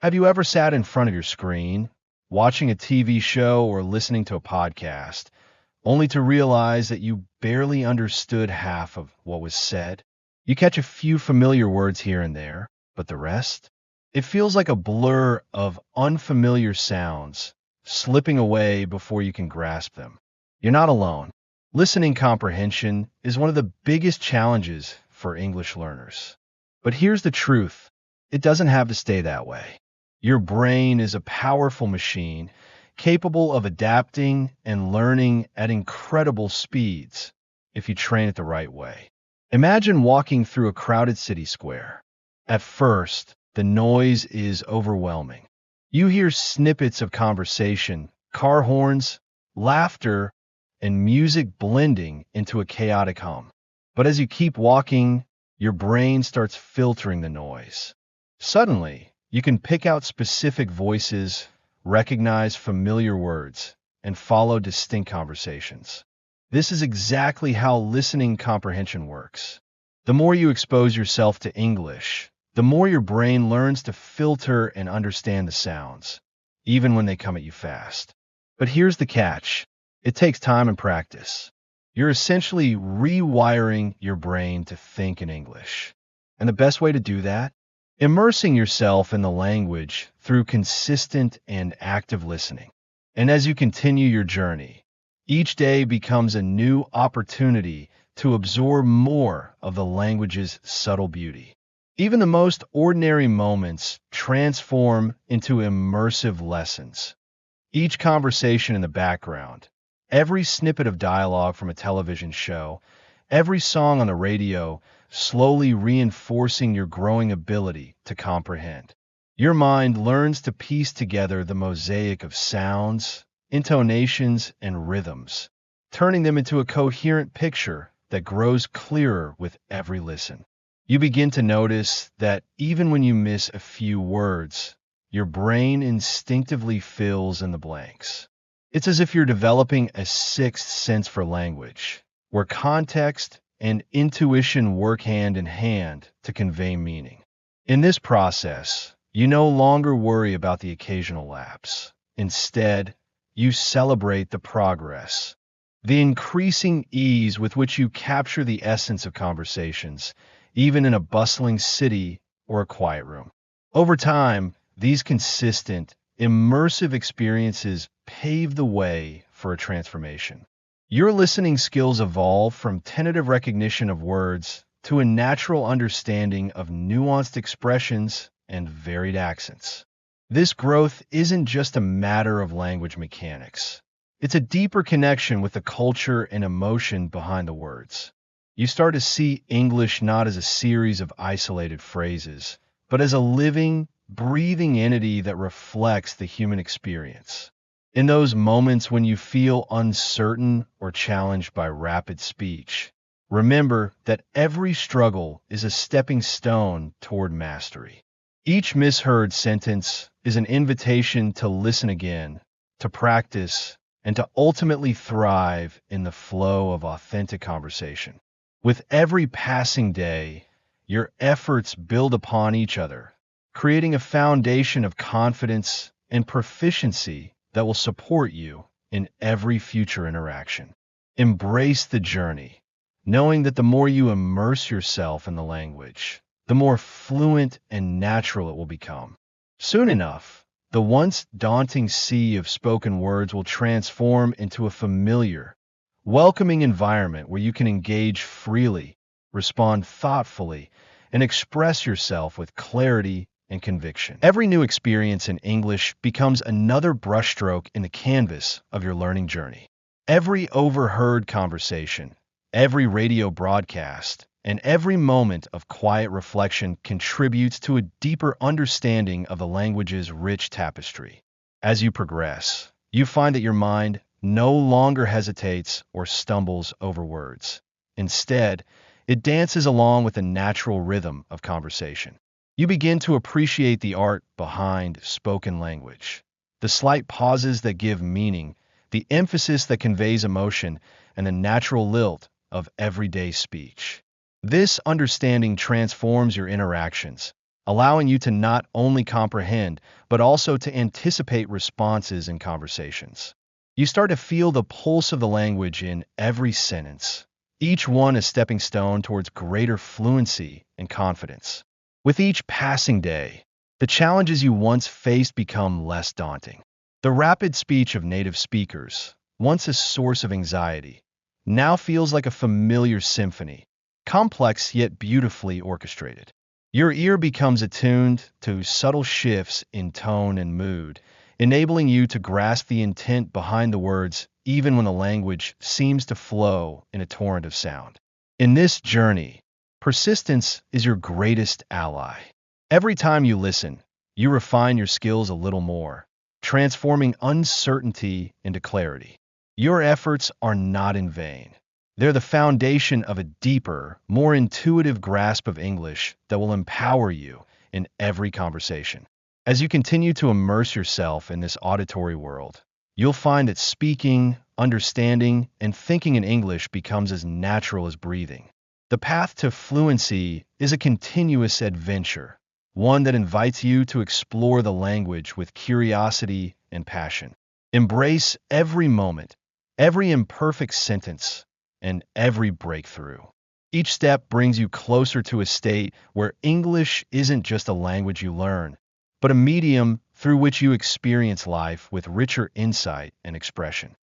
Have you ever sat in front of your screen, watching a TV show or listening to a podcast, only to realize that you barely understood half of what was said? You catch a few familiar words here and there, but the rest? It feels like a blur of unfamiliar sounds, slipping away before you can grasp them. You're not alone. Listening comprehension is one of the biggest challenges for English learners. But here's the truth. It doesn't have to stay that way. Your brain is a powerful machine capable of adapting and learning at incredible speeds if you train it the right way. Imagine walking through a crowded city square. At first, the noise is overwhelming. You hear snippets of conversation, car horns, laughter, and music blending into a chaotic hum. But as you keep walking, your brain starts filtering the noise. Suddenly, you can pick out specific voices, recognize familiar words, and follow distinct conversations. This is exactly how listening comprehension works. The more you expose yourself to English, the more your brain learns to filter and understand the sounds, even when they come at you fast. But here's the catch. It takes time and practice. You're essentially rewiring your brain to think in English. And the best way to do that? Immersing yourself in the language through consistent and active listening. And as you continue your journey, each day becomes a new opportunity to absorb more of the language's subtle beauty. Even the most ordinary moments transform into immersive lessons. Each conversation in the background, every snippet of dialogue from a television show, every song on the radio, slowly reinforcing your growing ability to comprehend. Your mind learns to piece together the mosaic of sounds, intonations, and rhythms, turning them into a coherent picture that grows clearer with every listen. You begin to notice that even when you miss a few words, your brain instinctively fills in the blanks. It's as if you're developing a sixth sense for language, where context and intuition work hand in hand to convey meaning. In this process, you no longer worry about the occasional lapse. Instead, you celebrate the progress, the increasing ease with which you capture the essence of conversations, even in a bustling city or a quiet room. Over time, these consistent, immersive experiences pave the way for a transformation. Your listening skills evolve from tentative recognition of words to a natural understanding of nuanced expressions and varied accents. This growth isn't just a matter of language mechanics. It's a deeper connection with the culture and emotion behind the words. You start to see English not as a series of isolated phrases, but as a living, breathing entity that reflects the human experience. In those moments when you feel uncertain or challenged by rapid speech, remember that every struggle is a stepping stone toward mastery. Each misheard sentence is an invitation to listen again, to practice, and to ultimately thrive in the flow of authentic conversation. With every passing day, your efforts build upon each other, creating a foundation of confidence and proficiency that will support you in every future interaction. Embrace the journey, knowing that the more you immerse yourself in the language, the more fluent and natural it will become. Soon enough, the once daunting sea of spoken words will transform into a familiar, welcoming environment where you can engage freely, respond thoughtfully, and express yourself with clarity and conviction. Every new experience in English becomes another brushstroke in the canvas of your learning journey. Every overheard conversation, every radio broadcast, and every moment of quiet reflection contributes to a deeper understanding of the language's rich tapestry. As you progress, you find that your mind no longer hesitates or stumbles over words. Instead, it dances along with the natural rhythm of conversation. You begin to appreciate the art behind spoken language, the slight pauses that give meaning, the emphasis that conveys emotion, and the natural lilt of everyday speech. This understanding transforms your interactions, allowing you to not only comprehend, but also to anticipate responses in conversations. You start to feel the pulse of the language in every sentence, each one a stepping stone towards greater fluency and confidence. With each passing day, the challenges you once faced become less daunting. The rapid speech of native speakers, once a source of anxiety, now feels like a familiar symphony, complex yet beautifully orchestrated. Your ear becomes attuned to subtle shifts in tone and mood, enabling you to grasp the intent behind the words even when the language seems to flow in a torrent of sound. In this journey, persistence is your greatest ally. Every time you listen, you refine your skills a little more, transforming uncertainty into clarity. Your efforts are not in vain. They're the foundation of a deeper, more intuitive grasp of English that will empower you in every conversation. As you continue to immerse yourself in this auditory world, you'll find that speaking, understanding, and thinking in English becomes as natural as breathing. The path to fluency is a continuous adventure, one that invites you to explore the language with curiosity and passion. Embrace every moment, every imperfect sentence, and every breakthrough. Each step brings you closer to a state where English isn't just a language you learn, but a medium through which you experience life with richer insight and expression.